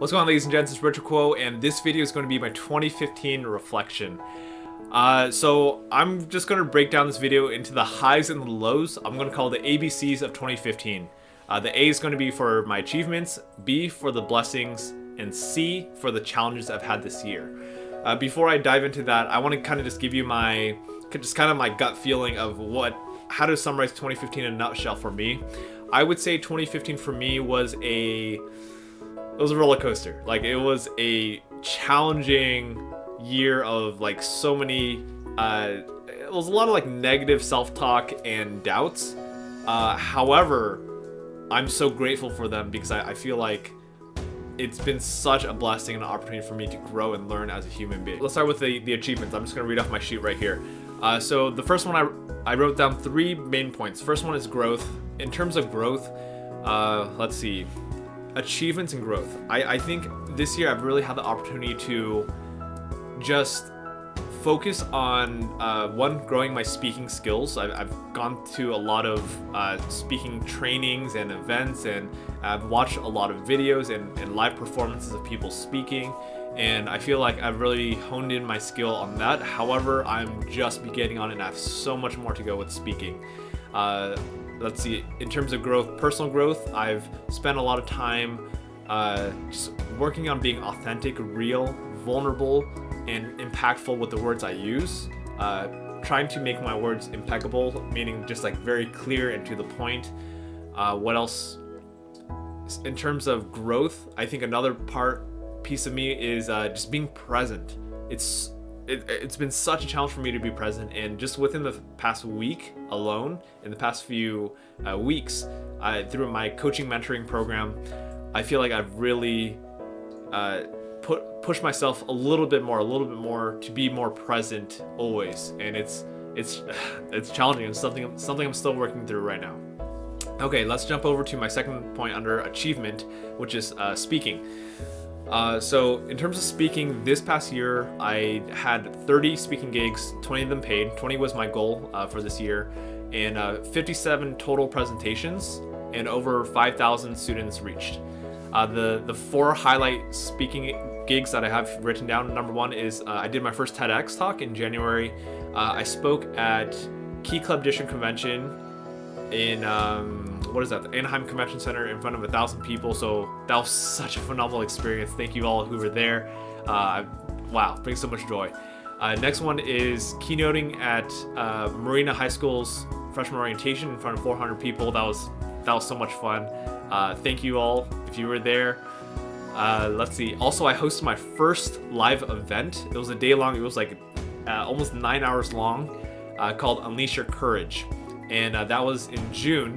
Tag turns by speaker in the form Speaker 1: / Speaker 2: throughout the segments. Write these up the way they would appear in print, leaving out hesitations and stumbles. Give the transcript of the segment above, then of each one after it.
Speaker 1: What's going on, ladies and gents? It's Richard Quo, and this video is going to be my 2015 reflection. So I'm just going to break down this video into the highs and the lows. I'm going to call the ABCs of 2015. The A is going to be for my achievements, B for the blessings, and C for the challenges I've had this year. Before I dive into that, I want to kind of just give you my gut feeling of how to summarize 2015 in a nutshell for me. I would say 2015 for me was a roller coaster. Like, it was a challenging year of like so many it was a lot of like negative self-talk and doubts. However, I'm so grateful for them because I feel like it's been such a blessing and an opportunity for me to grow and learn as a human being. Let's start with the achievements. I'm just going to read off my sheet right here. So the first one, I wrote down 3 main points. First one is growth. In terms of growth, let's see, achievements and growth. I think this year I've really had the opportunity to just focus on growing my speaking skills. I've gone to a lot of speaking trainings and events, and I've watched a lot of videos and live performances of people speaking, and I feel like I've really honed in my skill on that. However, I'm just beginning on it and I have so much more to go with speaking. Let's see, in terms of growth, personal growth, I've spent a lot of time just working on being authentic, real, vulnerable, and impactful with the words I use. Trying to make my words impeccable, meaning just like very clear and to the point. What else? In terms of growth, I think another piece of me is just being present. It's been such a challenge for me to be present, and just within the past week alone, in the past few weeks, through my coaching mentoring program, I feel like I've really push myself a little bit more to be more present always, and it's challenging. It's something I'm still working through right now. Okay, let's jump over to my second point under achievement, which is speaking. So in terms of speaking, this past year I had 30 speaking gigs, 20 of them paid. 20 was my goal for this year, and 57 total presentations, and over 5,000 students reached. The 4 highlight speaking gigs that I have written down. Number 1 is I did my first TEDx talk in January. I spoke at Key Club District Convention in the Anaheim Convention Center in front of 1,000 people. So that was such a phenomenal experience. Thank you all who were there. Wow, brings so much joy. Next one is keynoting at Marina High School's freshman orientation in front of 400 people. That was so much fun. Thank you all if you were there. Let's see. Also, I hosted my first live event. It was a day long. It was like almost 9 hours long, called Unleash Your Courage. And that was in June.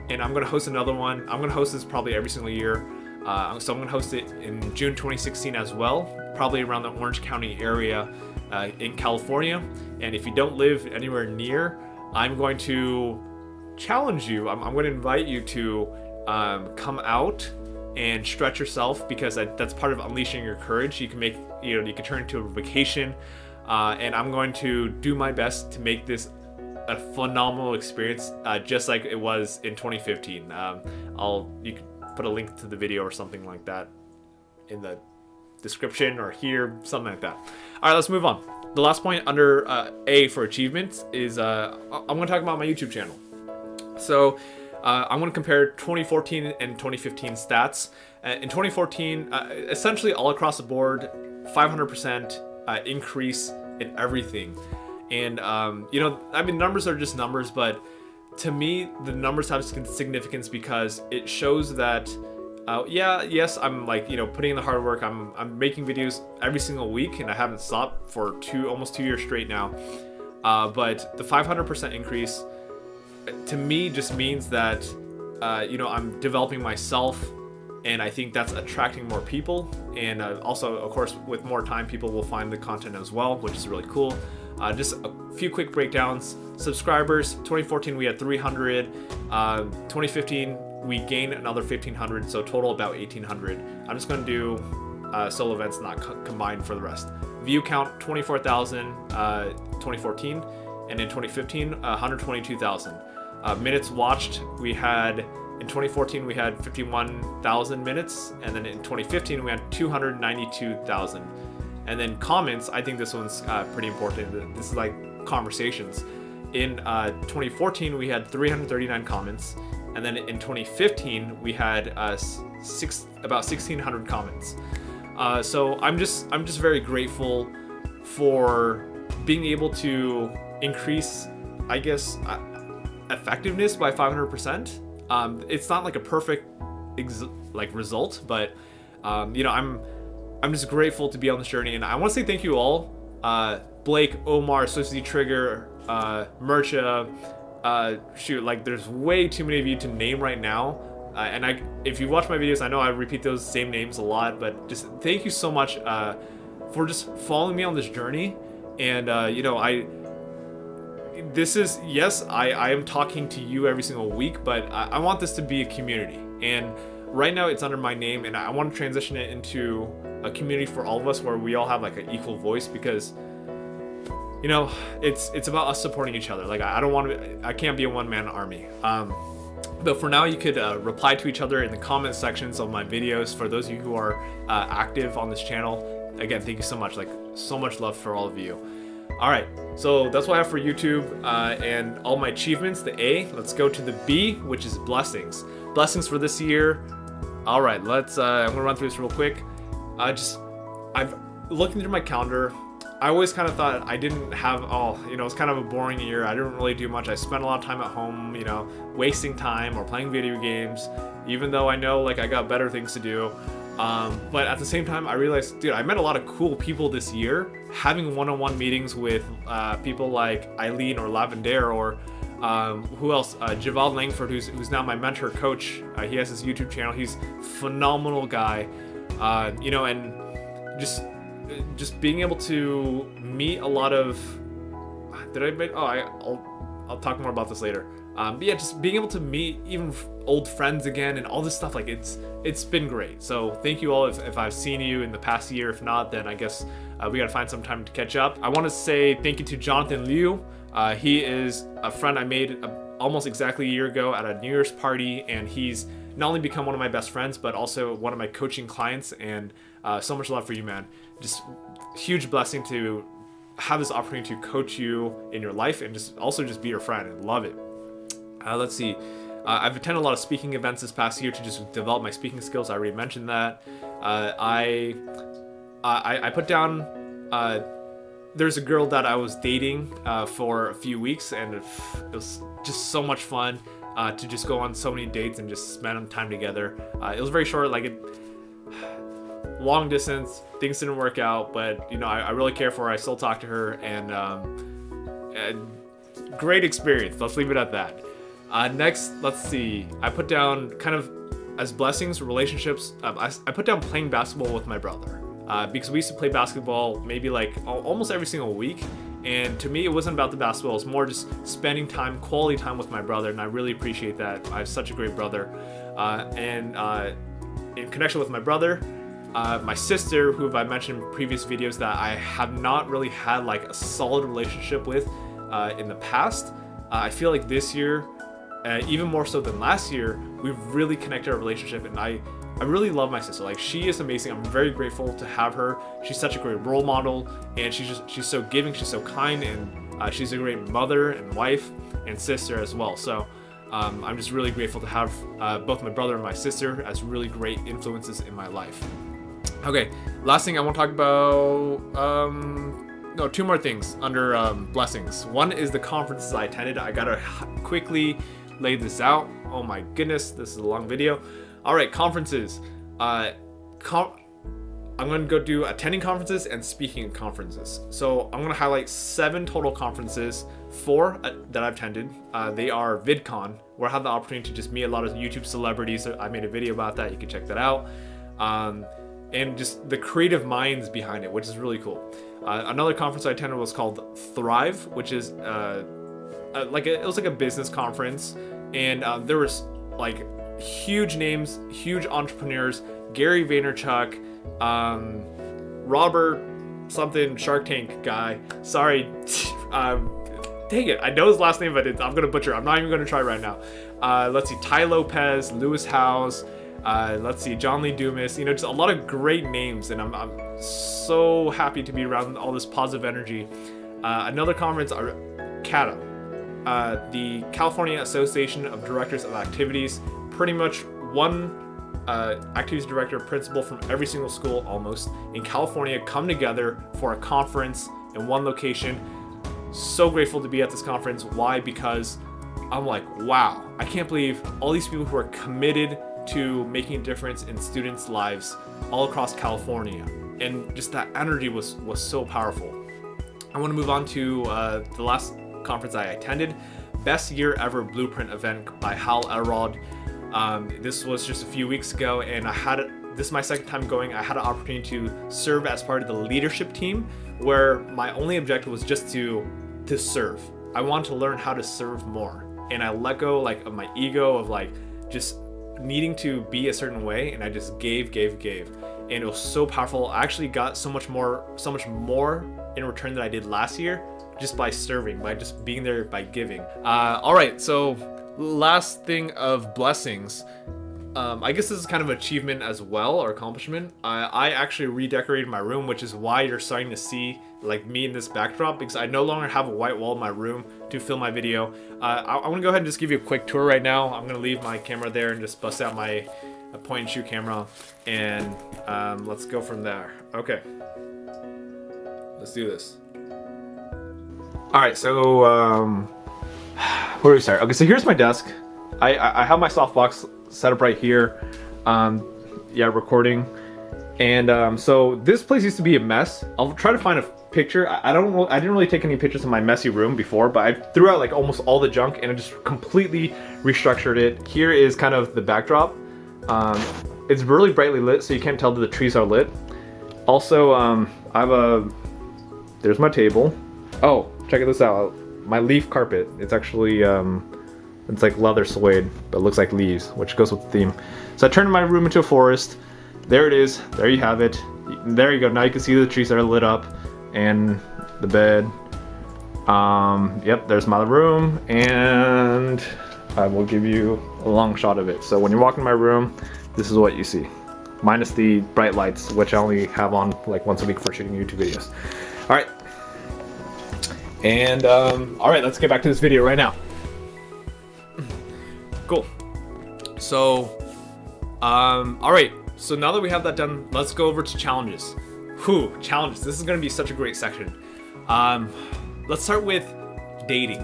Speaker 1: And I'm going to host another one. I'm going to host this probably every single year. So I'm going to host it in June 2016 as well, probably around the Orange County area in California. And if you don't live anywhere near, I'm going to challenge you. I'm going to invite you to come out and stretch yourself, because that's part of unleashing your courage. You can turn it into a vacation, and I'm going to do my best to make this a phenomenal experience, just like it was in 2015. You can put a link to the video or something like that in the description or here, something like that. All right, let's move on. The last point under A for achievements is I'm going to talk about my YouTube channel. So I'm going to compare 2014 and 2015 stats. In 2014, essentially all across the board, 500% increase in everything. And, numbers are just numbers, but to me, the numbers have significance because it shows that, yes, I'm putting in the hard work. I'm making videos every single week, and I haven't stopped for almost 2 years straight now. But the 500% increase, to me, just means that I'm developing myself, and I think that's attracting more people. And also, of course, with more time, people will find the content as well, which is really cool. Just a few quick breakdowns. Subscribers, 2014 we had 300. 2015 we gained another 1,500, so total about 1,800. I'm just going to do solo events, not combined for the rest. View count, 24,000 2014, and in 2015 122,000. Minutes watched, we had in In 2014, we had 51,000 minutes, and then in 2015, we had 292,000. And then comments, I think this one's pretty important. This is like conversations. In 2014, we had 339 comments, and then in 2015, we had about 1,600 comments. So I'm just very grateful for being able to increase, I guess, effectiveness by 500%. It's not like a perfect result, but I'm just grateful to be on this journey, and I want to say thank you all, Blake, Omar, Associate Trigger, Murcha, there's way too many of you to name right now, and if you watch my videos, I know I repeat those same names a lot, but just thank you so much for just following me on this journey. And I am talking to you every single week, but I want this to be a community, and right now it's under my name, and I want to transition it into a community for all of us where we all have like an equal voice, because it's about us supporting each other. Like I can't be a one-man army. But for now, you could reply to each other in the comment sections of my videos. For those of you who are active on this channel, again, thank you so much. Like, so much love for all of you. All right, so that's what I have for YouTube and all my achievements. The A. Let's go to the B, which is blessings. Blessings for this year. All right, let's. I'm gonna run through this real quick. I've looking through my calendar. I always kind of thought I didn't have, it's kind of a boring year. I didn't really do much. I spent a lot of time at home, wasting time or playing video games, even though I know like I got better things to do. But at the same time, I realized, dude, I met a lot of cool people this year. Having one-on-one meetings with people like Eileen or Lavender or who else? Javal Langford, who's now my mentor coach. He has his YouTube channel. He's a phenomenal guy. And just being able to meet a lot of, I'll talk more about this later. But yeah, just being able to meet even old friends again and all this stuff, like it's been great. So thank you all if I've seen you in the past year. If not, then I guess we gotta find some time to catch up. I want to say thank you to Jonathan Liu. He is a friend I made almost exactly a year ago at a New Year's party, and he's not only become one of my best friends, but also one of my coaching clients. And so much love for you, man. Just huge blessing to have this opportunity to coach you in your life and just be your friend, and love it. Let's see. I've attended a lot of speaking events this past year to just develop my speaking skills. I already mentioned that. I put down. There's a girl that I was dating for a few weeks, and it was just so much fun to just go on so many dates and just spend time together. It was very short, long distance. Things didn't work out, but I really care for her. I still talk to her, and great experience. Let's leave it at that. Next, let's see. I put down kind of as blessings, relationships. I put down playing basketball with my brother because we used to play basketball maybe almost every single week. And to me, it wasn't about the basketball. It was more just spending time, quality time with my brother. And I really appreciate that. I have such a great brother. And in connection with my brother, my sister, who I mentioned in previous videos that I have not really had a solid relationship with in the past. I feel like this year, even more so than last year, we've really connected our relationship, and I really love my sister. She is amazing. I'm very grateful to have her. She's such a great role model, and she's so giving, she's so kind, and she's a great mother and wife and sister as well. So I'm just really grateful to have both my brother and my sister as really great influences in my life. Okay, last thing I want to talk about, two more things under blessings. One is the conferences I attended. I gotta quickly lay this out. Oh my goodness, this is a long video. All right, conferences. I'm gonna go do attending conferences and speaking at conferences. So I'm gonna highlight 7 total conferences, 4 that I've attended. They are VidCon, where I had the opportunity to just meet a lot of YouTube celebrities. I made a video about that. You can check that out. And just the creative minds behind it, which is really cool. Another conference I attended was called Thrive, which is it was like a business conference, and there was huge names, huge entrepreneurs, Gary Vaynerchuk, Robert something, Shark Tank guy. Sorry, dang it, I know his last name, but I'm gonna butcher it. I'm not even gonna try right now. Let's see, Ty Lopez, Lewis Howes, let's see, John Lee Dumas, just a lot of great names, and I'm so happy to be around all this positive energy. Another conference, CATA, the California Association of Directors of Activities, pretty much one activities director, principal from every single school almost in California come together for a conference in one location. So grateful to be at this conference. Why? Because I'm like, wow, I can't believe all these people who are committed to making a difference in students' lives all across California. And just that energy was so powerful. I want to move on to the last conference I attended, Best Year Ever Blueprint event by Hal Elrod. This was just a few weeks ago, and this is my second time going. I had an opportunity to serve as part of the leadership team, where my only objective was just to serve. I wanted to learn how to serve more, and I let go of my ego of just needing to be a certain way, and I just gave, and it was so powerful. I actually got so much more in return than I did last year, just by serving, by just being there, by giving. All right, so last thing of blessings. I guess this is kind of an achievement as well, or accomplishment. I actually redecorated my room, which is why you're starting to see me in this backdrop, because I no longer have a white wall in my room to film my video. I want to go ahead and just give you a quick tour right now. I'm going to leave my camera there and just bust out my point and shoot camera, and let's go from there. Okay, let's do this. All right, so where do we start? Okay, so here's my desk. I have my softbox set up right here. Recording. And so this place used to be a mess. I'll try to find a picture. I didn't really take any pictures of my messy room before, but I threw out almost all the junk and I just completely restructured it. Here is kind of the backdrop. It's really brightly lit, so you can't tell that the trees are lit. Also, I have there's my table. Oh, check this out. My leaf carpet. It's actually it's like leather suede, but it looks like leaves, which goes with the theme. So I turned my room into a forest. There it is. There you have it. There you go. Now you can see the trees that are lit up, and the bed. Yep, there's my room, and I will give you a long shot of it. So when you walk in my room, this is what you see, minus the bright lights, which I only have on once a week for shooting YouTube videos. All right. And all right, let's get back to this video right now. Cool. So all right, so now that we have that done, let's go over to challenges. Challenges. This is going to be such a great section. Let's start with dating.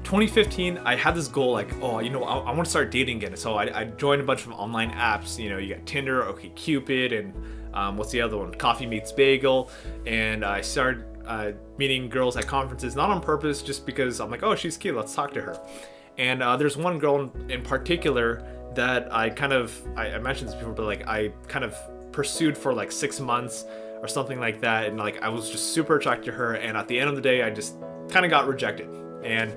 Speaker 1: 2015, I had this goal I want to start dating again. So I joined a bunch of online apps. You got Tinder, OkCupid, and what's the other one? Coffee Meets Bagel. And I started meeting girls at conferences, not on purpose, just because I'm like, oh, she's cute, let's talk to her. And there's one girl in particular that I mentioned this before, but I kind of pursued for 6 months or something like that, and I was just super attracted to her, and at the end of the day I just kind of got rejected. And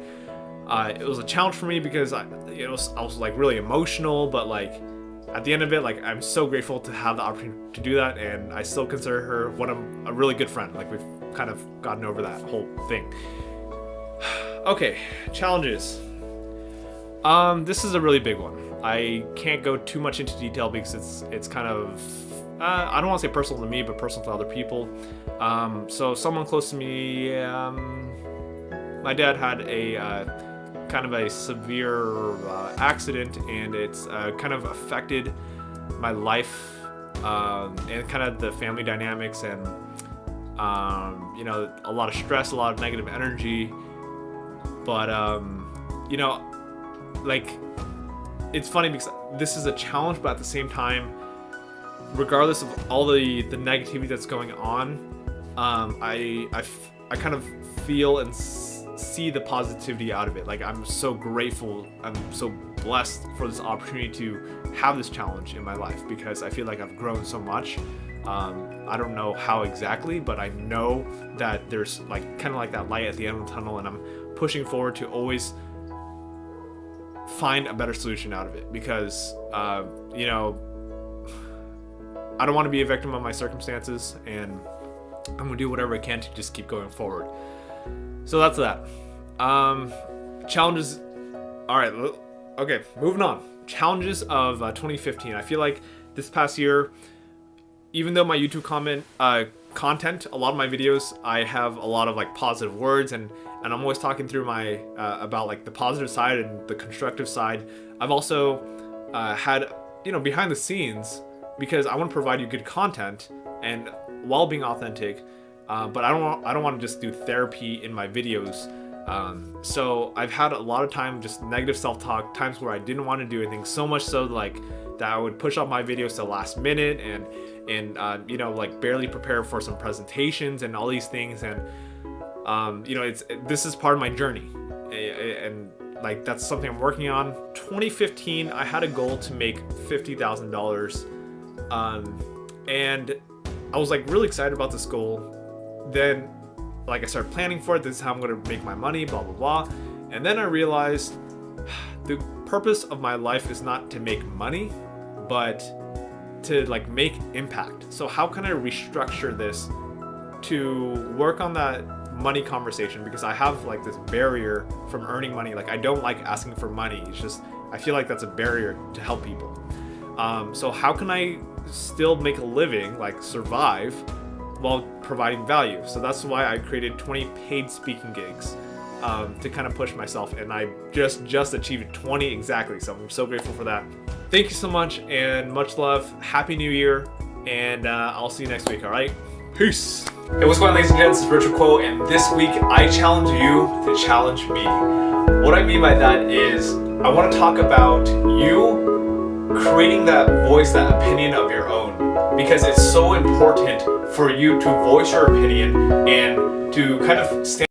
Speaker 1: it was a challenge for me because I was really emotional, but at the end of it, I'm so grateful to have the opportunity to do that, and I still consider her a really good friend. We've kind of gotten over that whole thing. Okay, challenges. This is a really big one. I can't go too much into detail because it's kind of I don't want to say personal to me, but personal to other people. So someone close to me, my dad had a kind of a severe accident, and it's kind of affected my life and kind of the family dynamics, and a lot of stress, a lot of negative energy. But it's funny because this is a challenge, but at the same time, regardless of all the negativity that's going on, I kind of feel and see the positivity out of it. I'm so grateful, I'm so blessed for this opportunity to have this challenge in my life, because I feel like I've grown so much. I don't know how exactly, but I know that there's kind of that light at the end of the tunnel, and I'm pushing forward to always find a better solution out of it, because I don't want to be a victim of my circumstances, and I'm gonna do whatever I can to just keep going forward. So that's that. Challenges. All right, Okay, moving on. Challenges of 2015. I feel like this past year, even though my YouTube content, a lot of my videos, I have a lot of like positive words, and I'm always talking through my about like the positive side and the constructive side. I've also had, behind the scenes, because I want to provide you good content and while being authentic, but I don't want to just do therapy in my videos. So I've had a lot of time just negative self-talk, times where I didn't want to do anything, so much so like that I would push off my videos to the last minute and like barely prepare for some presentations and all these things. And this is part of my journey, and like that's something I'm working on. 2015, I had a goal to make $50,000, and I was like really excited about this goal. Then like I started planning for it. This is how I'm gonna make my money, blah blah blah. And then I realized the purpose of my life is not to make money, but to like make impact. So how can I restructure this to work on that money conversation? Because I have like this barrier from earning money. Like I don't like asking for money. It's just, I feel like that's a barrier to help people. So how can I still make a living, like survive, while providing value? So that's why I created 20 paid speaking gigs, to kind of push myself, and I just achieved 20 exactly. So I'm so grateful for that. Thank you so much, and much love. Happy New Year, and I'll see you next week. All right, peace. Hey, what's going on, ladies and gents? This is Richard Quo, and this week I challenge you to challenge me. What I mean by that is I want to talk about you creating that voice, that opinion of your own, because it's so important for you to voice your opinion and to kind of stand